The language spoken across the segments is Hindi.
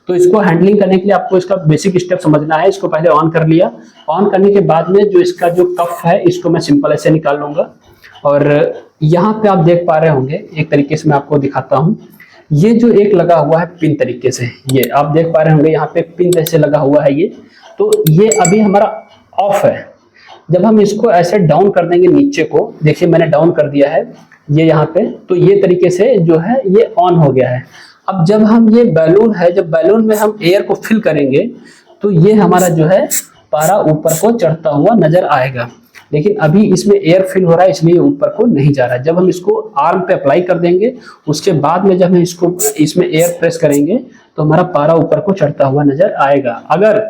तो इसको हैंडलिंग करने के लिए आपको इसका बेसिक स्टेप समझना है। इसको पहले ऑन कर लिया, ऑन करने के बाद में जो इसका जो कफ है इसको मैं सिंपल ऐसे निकाल लूंगा। और यहाँ पे आप देख पा रहे होंगे, एक तरीके से मैं आपको दिखाता हूँ, ये जो एक लगा हुआ है पिन तरीके से, ये आप देख पा रहे होंगे यहाँ पे पिन जैसे लगा हुआ है ये। तो ये अभी हमारा ऑफ है। जब हम इसको ऐसे डाउन कर देंगे नीचे को, देखिए मैंने डाउन कर दिया है ये यहाँ पे, तो ये तरीके से जो है ये ऑन हो गया है। अब जब हम ये बैलून है, जब बैलून में हम एयर को फिल करेंगे तो ये हमारा जो है पारा ऊपर को चढ़ता हुआ नजर आएगा। लेकिन अभी इसमें एयर फिल हो रहा है इसलिए ऊपर को नहीं जा रहा है। जब हम इसको आर्म पे अप्लाई कर देंगे उसके बाद में जब हम इसको इसमें एयर प्रेस करेंगे तो हमारा पारा ऊपर को चढ़ता हुआ नजर आएगा। अगर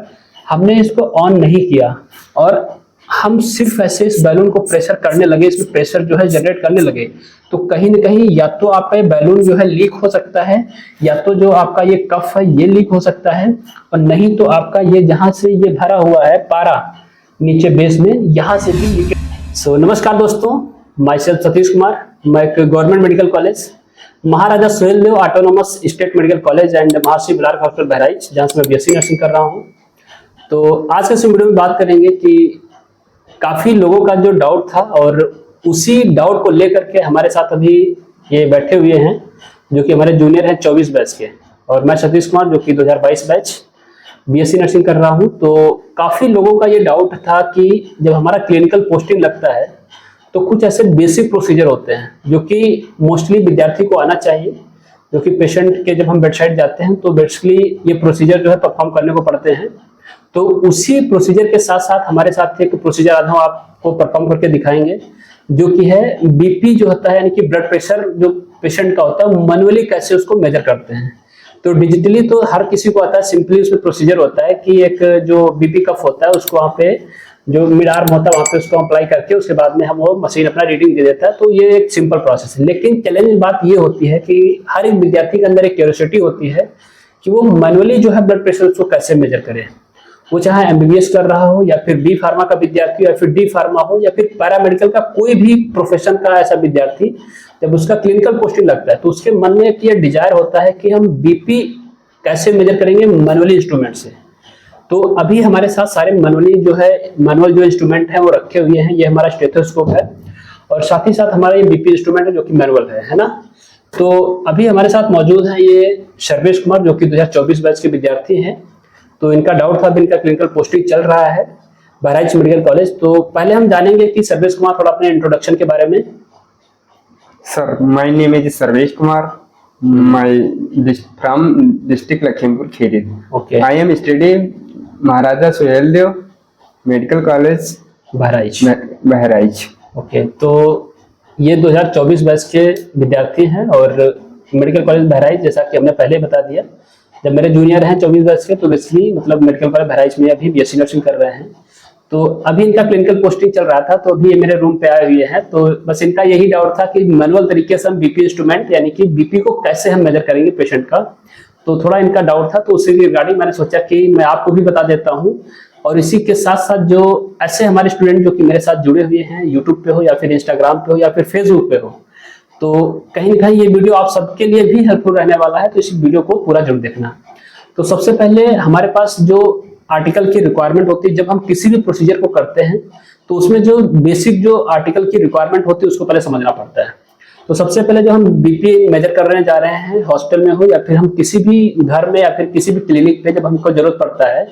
हमने इसको ऑन नहीं किया और हम सिर्फ ऐसे इस बैलून को प्रेशर करने लगे, इसमें प्रेशर जो है जनरेट करने लगे, तो कहीं ना कहीं या तो आपका ये बैलून जो है लीक हो सकता है, या तो जो आपका ये कफ है ये लीक हो सकता है, और नहीं तो आपका ये जहां से ये भरा हुआ है पारा नीचे बेस में, यहाँ से भी लीक। सो नमस्कार दोस्तों, माई सेल्फ सतीश कुमार, मैं एक government medical college Maharaja Suheldev autonomous state medical college and Maharshi बिलारक hospital Bahraich, जहाँ से मैं बीएससी नर्सिंग कर रहा हूँ। तो आज के इस वीडियो में बात करेंगे कि काफी लोगों का जो डाउट था, और उसी डाउट को लेकर के हमारे साथ अभी ये बैठे हुए हैं जो कि हमारे जूनियर हैं 24 बैच के, और मैं सतीश कुमार जो कि 2022 बैच बीएससी नर्सिंग कर रहा हूं। तो काफी लोगों का ये डाउट था कि जब हमारा क्लिनिकल पोस्टिंग लगता है तो कुछ ऐसे बेसिक प्रोसीजर होते हैं जो कि मोस्टली विद्यार्थी को आना चाहिए, जो कि पेशेंट के जब हम बेड साइड जाते हैं तो बेसिकली ये प्रोसीजर जो है परफॉर्म करने को पड़ते हैं। तो उसी प्रोसीजर के साथ साथ हमारे साथ एक प्रोसीजर आज हम आपको परफॉर्म करके दिखाएंगे, जो कि है बीपी जो होता है, यानी कि ब्लड प्रेशर जो पेशेंट का होता है मैनुअली कैसे उसको मेजर करते हैं। तो डिजिटली तो हर किसी को आता है, सिंपली उसमें प्रोसीजर होता है कि एक जो बीपी कफ होता है उसको वहाँ पे जो मिड आर्म होता है वहाँ पे उसको अप्लाई करके उसके बाद में हम वो मशीन अपना रीडिंग दे देता है। तो ये एक सिंपल प्रोसेस है। लेकिन चैलेंज बात ये होती है कि हर एक विद्यार्थी के अंदर एक क्यूरियोसिटी होती है कि वो मैनुअली जो है ब्लड प्रेशर उसको कैसे मेजर करे, वो चाहे एमबीबीएस कर रहा हो या फिर बी फार्मा का विद्यार्थी या फिर डी फार्मा हो या फिर पैरामेडिकल का कोई भी प्रोफेशन का ऐसा विद्यार्थी, जब उसका क्लिनिकल पोस्टिंग लगता है तो उसके मन में ये डिजायर होता है कि हम बीपी कैसे मेजर करेंगे मैनुअली इंस्ट्रूमेंट से। तो अभी हमारे साथ सारे मैनुअली जो है मैनुअल जो इंस्ट्रूमेंट है वो रखे हुए हैं। ये हमारा स्टेथोस्कोप है और साथ ही साथ हमारा ये बीपी इंस्ट्रूमेंट है जो कि मैनुअल है ना। तो अभी हमारे साथ मौजूद है ये सर्वेश कुमार जो कि 2024 बैच के विद्यार्थी हैं। तो इनका डाउट था, इनका क्लिनिकल पोस्टिंग चल रहा है बहराइच मेडिकल कॉलेज। तो पहले हम जानेंगे कि सर्वेश कुमार थोड़ा अपने इंट्रोडक्शन के बारे में। Sir, my name is Sarvesh Kumar, my from district Lakhimpur Kheri. Okay, I am study Maharaja Suheldev medical college Bahraich. Okay, तो ये 2024 बैच के विद्यार्थी हैं और मेडिकल कॉलेज बहराइच, जैसा कि हमने पहले बता दिया, जब मेरे जूनियर हैं 24 बैच के, तो बेसिकली मतलब मेडिकल कॉलेज बहराइच में अभी बीएससी नर्सिंग कर रहे हैं। तो अभी इनका क्लिनिकल पोस्टिंग चल रहा था, तो अभी ये मेरे रूम पे आए हुए हैं। तो बस इनका यही डाउट था कि मैनुअल तरीके से हम बीपी इंस्ट्रूमेंट यानी कि बीपी को कैसे हम मेजर करेंगे पेशेंट का। तो थोड़ा इनका डाउट था, तो उसी रिगार्डिंग मैंने सोचा कि मैं आपको भी बता देता हूँ, और इसी के साथ साथ जो ऐसे हमारे स्टूडेंट जो कि मेरे साथ जुड़े हुए हैं यूट्यूब पे हो या फिर इंस्टाग्राम पे हो या फिर फेसबुक पे हो, तो कहीं ना कहीं ये वीडियो आप सबके लिए भी हेल्पफुल रहने वाला है। तो इस वीडियो को पूरा जरूर देखना। तो सबसे पहले हमारे पास जो आर्टिकल की रिक्वायरमेंट होती है, जब हम किसी भी प्रोसीजर को करते हैं तो उसमें जो बेसिक जो आर्टिकल की रिक्वायरमेंट होती है उसको पहले समझना पड़ता है। तो सबसे पहले जो हम बीपी मेजर करने जा रहे हैं हॉस्टल में हो या फिर हम किसी भी घर में या फिर किसी भी क्लिनिक पे जब हमको जरूरत पड़ता है,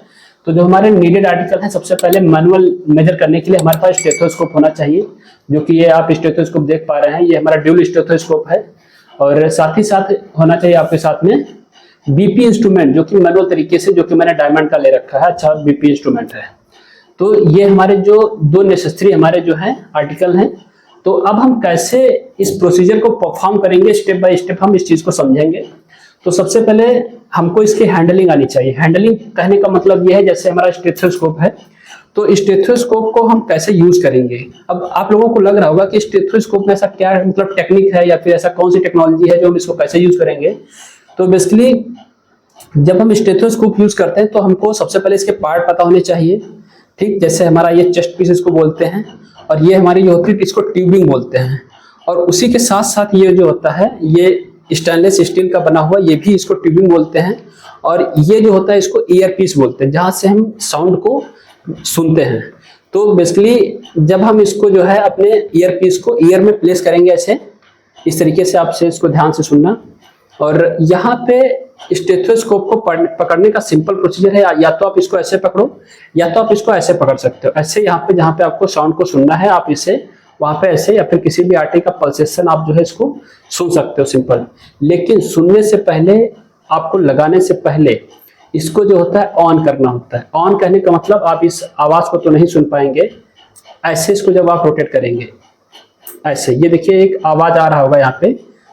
तो जो हमारे नीडेड आर्टिकल है, सबसे पहले मैनुअल मेजर करने के लिए हमारे पास स्टेथोस्कोप होना चाहिए, जो कि ये आप स्टेथोस्कोप देख पा रहे हैं। ये हमारा ड्यूल स्टेथोस्कोप है, और साथ ही साथ होना चाहिए आपके साथ में बीपी इंस्ट्रूमेंट, जो कि मैनुअल तरीके से, जो कि मैंने डायमंड का ले रखा है, अच्छा बीपी इंस्ट्रूमेंट है। तो ये हमारे जो दो नेसेसरी हमारे जो है आर्टिकल हैं। तो अब हम कैसे इस प्रोसीजर को परफॉर्म करेंगे, स्टेप बाय स्टेप हम इस चीज को समझेंगे। तो सबसे पहले हमको इसकी हैंडलिंग आनी चाहिए। हैंडलिंग कहने का मतलब ये है, जैसे हमारा स्टेथोस्कोप है, तो स्टेथोस्कोप को हम कैसे यूज करेंगे। अब आप लोगों को लग रहा होगा कि स्टेथोस्कोप में ऐसा क्या मतलब टेक्निक है या फिर ऐसा कौन सी टेक्नोलॉजी है जो हम इसको कैसे यूज करेंगे। तो बेसिकली जब हम स्टेथोस्कोप यूज करते हैं तो हमको सबसे पहले इसके पार्ट पता होने चाहिए। ठीक, जैसे हमारा ये चेस्ट पीस इसको बोलते हैं, और ये हमारी जो होती है इसको ट्यूबिंग बोलते हैं। और उसी के साथ साथ ये जो होता है ये स्टेनलेस स्टील का बना हुआ, ये भी इसको ट्यूबिंग बोलते हैं। और ये जो होता है इसको ईयर पीस बोलते हैं, जहाँ से हम साउंड को सुनते हैं। तो बेसिकली जब हम इसको जो है अपने ईयर पीस को ईयर में प्लेस करेंगे ऐसे, इस तरीके से आपसे इसको ध्यान से सुनना। और यहाँ पे स्टेथोस्कोप को पकड़ने का सिंपल प्रोसीजर है, या तो आप इसको ऐसे पकड़ो या तो आप इसको ऐसे पकड़ सकते हो। ऐसे यहाँ पे जहाँ पे आपको साउंड को सुनना है आप इसे वहाँ पे ऐसे, या फिर किसी भी आर्टरी का पल्सेशन आप जो है इसको सुन सकते हो सिंपल। लेकिन सुनने से पहले, आपको लगाने से पहले इसको जो होता है ऑन करना होता है। ऑन करने का मतलब आप इस आवाज को तो नहीं सुन पाएंगे। ऐसे इसको जब आप रोटेट करेंगे ऐसे, ये देखिए एक आवाज आ रहा होगा यहाँ पे,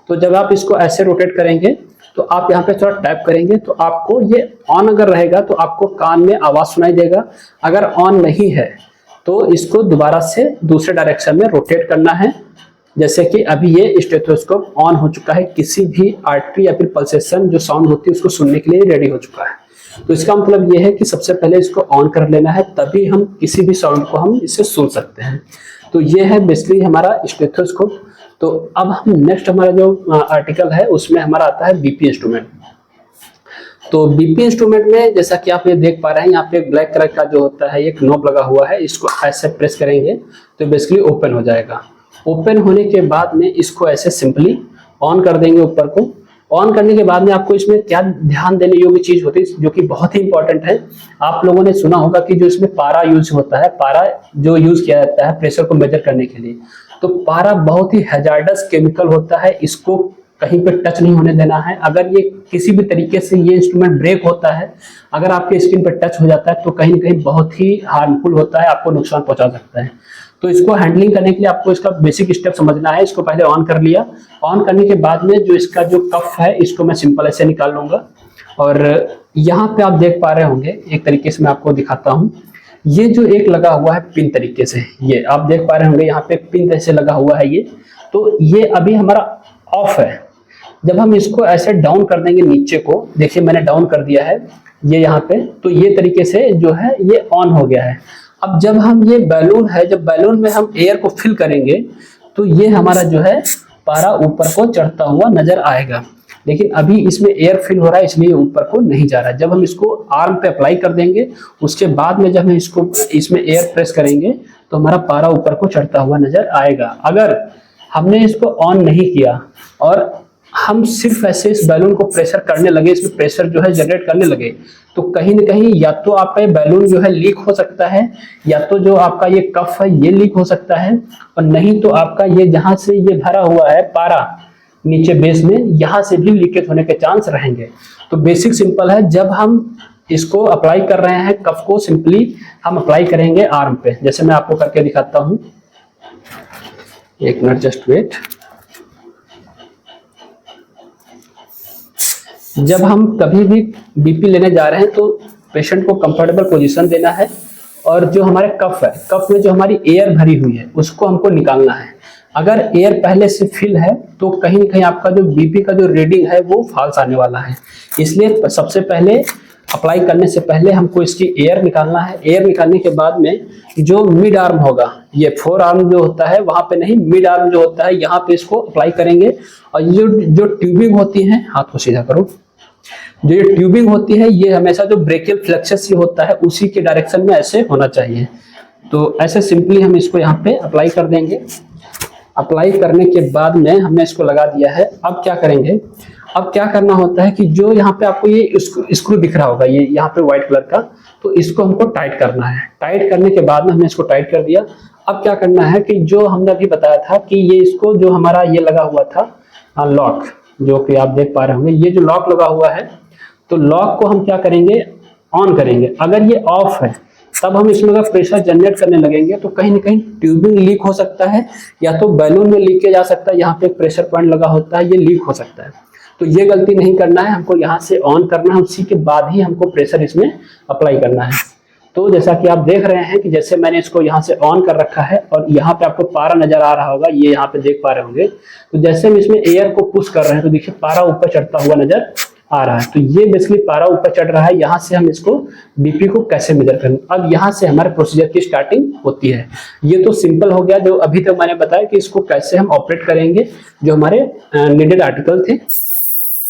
तो जब आप इसको ऐसे रोटेट करेंगे तो आप यहाँ पे थोड़ा टैप करेंगे तो आपको ये ऑन अगर रहेगा तो आपको कान में आवाज सुनाई देगा। अगर ऑन नहीं है तो इसको दोबारा से दूसरे डायरेक्शन में रोटेट करना है। जैसे कि अभी ये स्टेथोस्कोप ऑन हो चुका है, किसी भी आर्टरी या फिर पल्सेशन जो साउंड होती है उसको सुनने के लिए रेडी हो चुका है। तो इसका मतलब ये है कि सबसे पहले इसको ऑन कर लेना है, तभी हम किसी भी साउंड को हम इससे सुन सकते हैं। तो ये है बेसिकली हमारा स्टेथोस्कोप। तो अब हम नेक्स्ट हमारा जो आर्टिकल है उसमें हमारा आता है बीपी इंस्ट्रूमेंट। तो बीपी इंस्ट्रूमेंट में जैसा कि आप ये देख पा रहे हैं, यहाँ पे एक ब्लैक कलर का जो होता है एक नॉब लगा हुआ है, इसको ऐसे प्रेस करेंगे तो बेसिकली ओपन हो जाएगा। ओपन होने के बाद में इसको ऐसे सिंपली ऑन कर देंगे ऊपर को। ऑन करने के बाद में आपको इसमें क्या ध्यान देने योग्य चीज होती है जो कि बहुत ही इंपॉर्टेंट है। आप लोगों ने सुना होगा कि जो इसमें पारा यूज होता है, पारा जो यूज किया जाता है प्रेशर को मेजर करने के लिए, तो पारा बहुत ही हैजार्डस केमिकल होता है, इसको कहीं पे टच नहीं होने देना है। अगर ये किसी भी तरीके से ये इंस्ट्रूमेंट ब्रेक होता है, अगर आपके स्किन पर टच हो जाता है तो कहीं ना कहीं बहुत ही हार्मफुल होता है, आपको नुकसान पहुंचा सकता है। तो इसको हैंडलिंग करने के लिए आपको इसका बेसिक स्टेप समझना है। इसको पहले ऑन कर लिया, ऑन करने के बाद में जो इसका जो कफ है इसको मैं सिंपल ऐसे निकाल लूंगा। और यहाँ पे आप देख पा रहे होंगे, एक तरीके से मैं आपको दिखाता हूँ, ये जो एक लगा हुआ है पिन तरीके से, ये आप देख पा रहे होंगे यहाँ पे पिन ऐसे लगा हुआ है ये, तो ये अभी हमारा ऑफ है। जब हम इसको ऐसे डाउन कर देंगे नीचे को, देखिए मैंने डाउन कर दिया है ये यहाँ पे, तो ये तरीके से जो है ये ऑन हो गया है। अब जब हम ये बैलून है, जब बैलून में हम एयर को फिल करेंगे तो ये हमारा जो है पारा ऊपर को चढ़ता हुआ नजर आएगा। लेकिन अभी इसमें एयर फिल हो रहा है इसलिए ऊपर को नहीं जा रहा है। जब हम इसको आर्म पे अप्लाई कर देंगे उसके बाद में जब हम इसको इसमें एयर प्रेस करेंगे तो हमारा पारा ऊपर को चढ़ता हुआ नजर आएगा। अगर हमने इसको ऑन नहीं किया और हम सिर्फ ऐसे इस बैलून को प्रेशर करने लगे, इसमें प्रेशर जो है जनरेट करने लगे, तो कहीं ना कहीं या तो आपका ये बैलून जो है लीक हो सकता है, या तो जो आपका ये कफ है ये लीक हो सकता है, और नहीं तो आपका ये जहां से ये भरा हुआ है पारा नीचे बेस में, यहाँ से भी लीकेज होने के चांस रहेंगे। तो बेसिक सिंपल है, जब हम इसको अप्लाई कर रहे हैं कफ को सिंपली हम अप्लाई करेंगे आर्म पे, जैसे मैं आपको करके दिखाता हूँ। एक मिनट जस्ट वेट। जब हम कभी भी बीपी लेने जा रहे हैं तो पेशेंट को कंफर्टेबल पोजीशन देना है, और जो हमारे कफ है, कफ में जो हमारी एयर भरी हुई है उसको हमको निकालना है। अगर एयर पहले से फिल है तो कहीं ना कहीं आपका जो बीपी का जो रीडिंग है वो फॉल्स आने वाला है। इसलिए सबसे पहले अप्लाई करने से पहले हमको इसकी एयर निकालना है। एयर निकालने के बाद में जो मिड आर्म होगा, ये फोर आर्म जो होता है वहां पे नहीं, मिड आर्म जो होता है यहाँ पे इसको अप्लाई करेंगे। और जो ट्यूबिंग होती है, हाथ को सीधा करो, जो ये ट्यूबिंग होती है ये हमेशा जो ब्रेकियल फ्लेक्सस ये होता है उसी के डायरेक्शन में ऐसे होना चाहिए। तो ऐसे सिंपली हम इसको यहाँ पे अप्लाई कर देंगे। अप्लाई करने के बाद में हमने इसको लगा दिया है। अब क्या करेंगे, अब क्या करना होता है कि जो यहाँ पे आपको ये स्क्रू दिख रहा होगा, ये यहाँ पे व्हाइट कलर का, तो इसको हमको टाइट करना है। टाइट करने के बाद में हमने इसको टाइट कर दिया। अब क्या करना है कि जो हमने अभी बताया था कि ये इसको जो हमारा ये लगा हुआ था लॉक, जो कि आप देख पा रहे होंगे, ये जो लॉक लगा हुआ है, तो लॉक को हम क्या करेंगे, ऑन करेंगे। अगर ये ऑफ है तब हम इसमें अगर प्रेशर जनरेट करने लगेंगे तो कहीं ना कहीं ट्यूबिंग लीक हो सकता है, या तो बैलून में लीकेज आ सकता है, यहाँ पे एक प्रेशर पॉइंट लगा होता है ये लीक हो सकता है। तो ये गलती नहीं करना है, हमको यहाँ से ऑन करना है, उसी के बाद ही हमको प्रेशर इसमें अप्लाई करना है। तो जैसा कि आप देख रहे हैं कि जैसे मैंने इसको यहाँ से ऑन कर रखा है और यहाँ पे आपको पारा नजर आ रहा होगा, ये यहाँ पे देख पा रहे होंगे। तो जैसे हम इसमें एयर को पुश कर रहे हैं तो देखिए पारा ऊपर चढ़ता हुआ नजर आ रहा है। तो ये बेसिकली पारा ऊपर चढ़ रहा है। यहाँ से हम इसको बीपी को कैसे मेजर करें, अब यहाँ से हमारे प्रोसीजर की स्टार्टिंग होती है। ये तो सिंपल हो गया जो अभी तक मैंने बताया कि इसको कैसे हम ऑपरेट करेंगे, जो हमारे नीडेड आर्टिकल थे।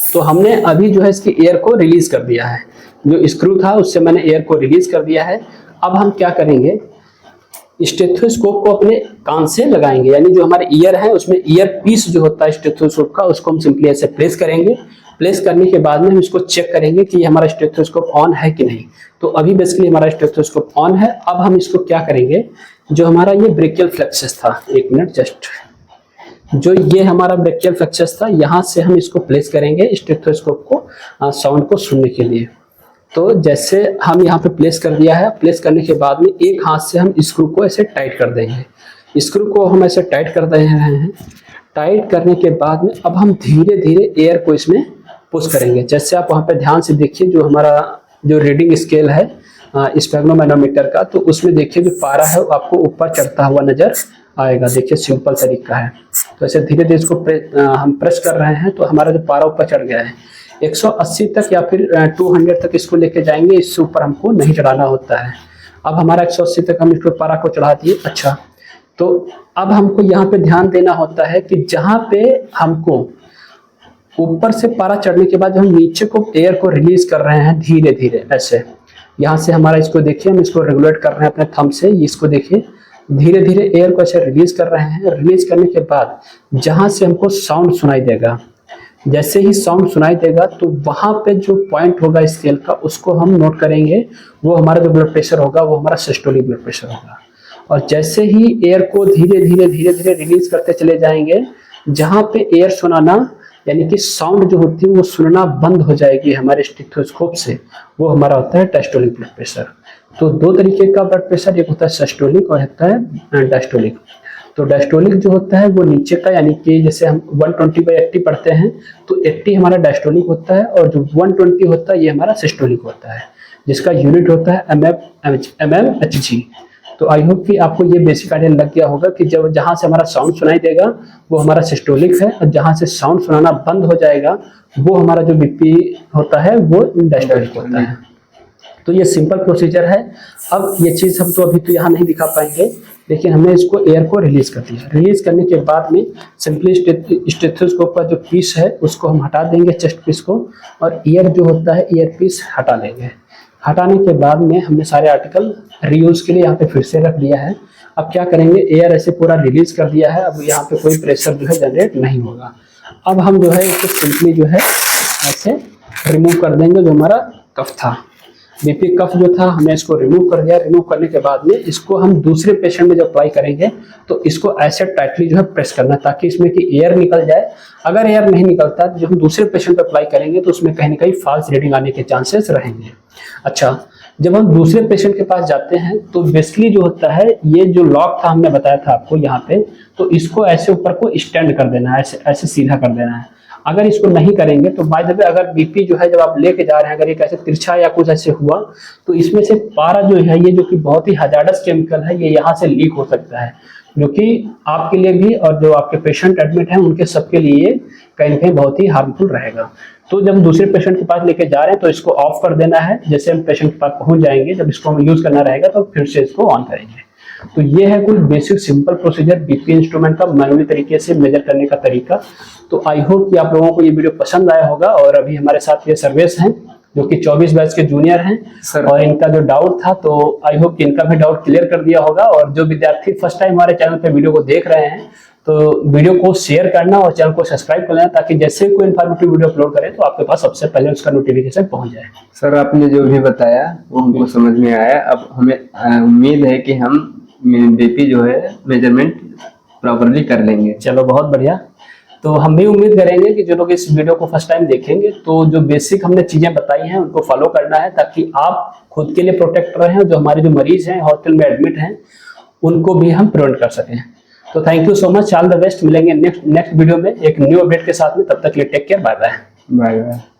तो हमने अभी जो है इसकी एयर को रिलीज कर दिया है, जो स्क्रू था उससे मैंने एयर को रिलीज कर दिया है। अब हम क्या करेंगे, स्टेथोस्कोप को अपने कान से लगाएंगे, यानी जो हमारे ईयर है उसमें ईयर पीस जो होता है स्टेथोस्कोप का, उसको हम सिंपली ऐसे प्लेस करेंगे। प्लेस करने के बाद में हम इसको चेक करेंगे कि हमारा स्टेथोस्कोप ऑन है कि नहीं। तो अभी बेसिकली हमारा स्टेथोस्कोप ऑन है। अब हम इसको क्या करेंगे, जो हमारा ये ब्रेकियल फ्लेक्सस था, एक मिनट जस्ट, जो ये हमारा ब्रेकियल फ्लेक्सस था, यहाँ से हम इसको प्लेस करेंगे स्टेथोस्कोप को साउंड को सुनने के लिए। तो जैसे हम यहाँ पे प्लेस कर दिया है, प्लेस करने के बाद में एक हाथ से हम स्क्रू को ऐसे टाइट कर देंगे। स्क्रू को हम ऐसे टाइट कर रहे हैं। टाइट करने के बाद में अब हम धीरे धीरे एयर को इसमें पुश करेंगे। जैसे आप वहाँ पे ध्यान से देखिए, जो हमारा जो रीडिंग स्केल है स्फेग्नोमैनोमीटर का, तो उसमें देखिए जो पारा है वो आपको ऊपर चढ़ता हुआ नजर आएगा। देखिए सिंपल तरीका है। तो ऐसे धीरे धीरे इसको हम प्रेस कर रहे हैं, तो हमारा जो पारा ऊपर चढ़ गया है। 180 तक या फिर 200 तक इसको लेके जाएंगे, इससे ऊपर हमको नहीं चढ़ाना होता है। अब हमारा 180 तक हम इसको पारा को चढ़ा दिए। अच्छा, तो अब हमको यहाँ पे ध्यान देना होता है कि जहाँ पे हमको ऊपर से पारा चढ़ने के बाद जो हम नीचे को एयर को रिलीज कर रहे हैं धीरे धीरे, ऐसे यहाँ से हमारा इसको देखिए, हम इसको रेगुलेट कर रहे हैं अपने थंब से। इसको देखिए धीरे धीरे एयर को ऐसे रिलीज कर रहे हैं। रिलीज करने के बाद जहाँ से हमको साउंड सुनाई देगा, जैसे ही साउंड सुनाई देगा तो वहां पे जो पॉइंट होगा स्केल का, उसको हम नोट करेंगे। वो हमारा जो ब्लड प्रेशर होगा वो हमारा सिस्टोलिक ब्लड प्रेशर होगा। और जैसे ही एयर को धीरे धीरे रिलीज करते चले जाएंगे, जहां पे एयर सुनाना यानी कि साउंड जो होती है वो सुनना बंद हो जाएगी हमारे स्टेथोस्कोप से, वो हमारा होता है डायस्टोलिक ब्लड प्रेशर। तो दो तरीके का ब्लड प्रेशर, एक होता है सिस्टोलिक और होता है डायस्टोलिक। तो डायस्टोलिक जो होता है वो नीचे का, यानी कि जैसे हम 120/80 पढ़ते हैं, तो 80 हमारा डायस्टोलिक होता है और जो 120 होता है ये हमारा सिस्टोलिक होता है, जिसका यूनिट होता है mmHg। तो आई होप कि आपको ये बेसिक आइडिया लग गया होगा कि जब जहाँ से हमारा साउंड सुनाई देगा वो हमारा सिस्टोलिक है, और जहाँ से साउंड सुनाना बंद हो जाएगा वो हमारा जो बीपी होता है वो डायस्टोलिक होता है। तो ये सिंपल प्रोसीजर है। अब ये चीज़ हम तो अभी तो यहाँ नहीं दिखा पाएंगे, लेकिन हमने इसको एयर को रिलीज कर दिया। रिलीज करने के बाद में सिंपली स्टेथोस्कोप का जो पीस है उसको हम हटा देंगे, चेस्ट पीस को, और ईयर जो होता है ईयर पीस हटा लेंगे। हटाने के बाद में हमने सारे आर्टिकल रीयूज के लिए यहाँ पे फिर से रख दिया है। अब क्या करेंगे, एयर ऐसे पूरा रिलीज कर दिया है। अब यहाँ पे कोई प्रेशर जो है जनरेट नहीं होगा। अब हम जो है इसको सिंपली जो है ऐसे रिमूव कर देंगे। जो हमारा कफ था, बीपी कफ जो था, हमने इसको रिमूव कर दिया। रिमूव करने के बाद में इसको हम दूसरे पेशेंट में जब अप्लाई करेंगे तो इसको ऐसे टाइटली जो है प्रेस करना, ताकि इसमें की एयर निकल जाए। अगर एयर नहीं निकलता तो जब हम दूसरे पेशेंट पे अप्लाई करेंगे तो उसमें कहीं ना कहीं फॉल्स रीडिंग आने के चांसेस रहेंगे। अच्छा, जब हम दूसरे पेशेंट के पास जाते हैं तो बेसिकली जो होता है, ये जो लॉक था हमने बताया था आपको यहाँ पे, तो इसको ऐसे ऊपर को स्टैंड कर देना है, ऐसे सीधा कर देना है। अगर इसको नहीं करेंगे तो बाय द वे अगर बीपी जो है जब आप लेके जा रहे हैं, अगर ये कैसे तिरछा या कुछ ऐसे हुआ तो इसमें से पारा जो है, ये जो कि बहुत ही हजार्डस केमिकल है, ये यहाँ से लीक हो सकता है, जो कि आपके लिए भी और जो आपके पेशेंट एडमिट हैं उनके सबके लिए कहीं ना कहीं बहुत ही हार्मफुल रहेगा। तो जब हम दूसरे पेशेंट के पास लेके जा रहे हैं तो इसको ऑफ कर देना है। जैसे हम पेशेंट के पास पहुंच जाएंगे, जब इसको हम यूज करना रहेगा तो फिर से इसको ऑन करेंगे। तो ये है कुछ basic simple procedure BP instrument का मैनुअली तरीके से मेजर करने का तरीका। तो आई होप कि आप लोगों को ये वीडियो पसंद आया होगा। और अभी हमारे साथ ये सर्वेश हैं जो कि 24 बैच के जूनियर हैं सर, और इनका जो डाउट था तो आई होप कि इनका भी डाउट क्लियर कर दिया होगा। और जो विद्यार्थी फर्स्ट टाइम हमारे चैनल पे वीडियो को देख रहे हैं तो वीडियो को शेयर करना और चैनल को सब्सक्राइब कर लेना, ताकि जैसे कोई इन्फॉर्मेटिव वीडियो अपलोड करें तो आपके पास सबसे पहले उसका नोटिफिकेशन पहुंच जाए। सर, आपने जो भी बताया वो हमको समझ में आया। अब हमें उम्मीद है कि हम बीपी जो है मेजरमेंट प्रॉपर्ली कर लेंगे। चलो बहुत बढ़िया। तो हम भी उम्मीद करेंगे कि जो लोग इस वीडियो को फर्स्ट टाइम देखेंगे तो जो बेसिक हमने चीजें बताई हैं उनको फॉलो करना है, ताकि आप खुद के लिए प्रोटेक्ट रहें, जो हमारे जो मरीज हैं हॉस्पिटल में एडमिट हैं उनको भी हम प्रिवेंट कर सकें। तो thank you so much, all the best. मिलेंगे नेक्स्ट वीडियो में एक न्यू अपडेट के साथ में। तब तक के लिए take care, bye bye. Bye bye.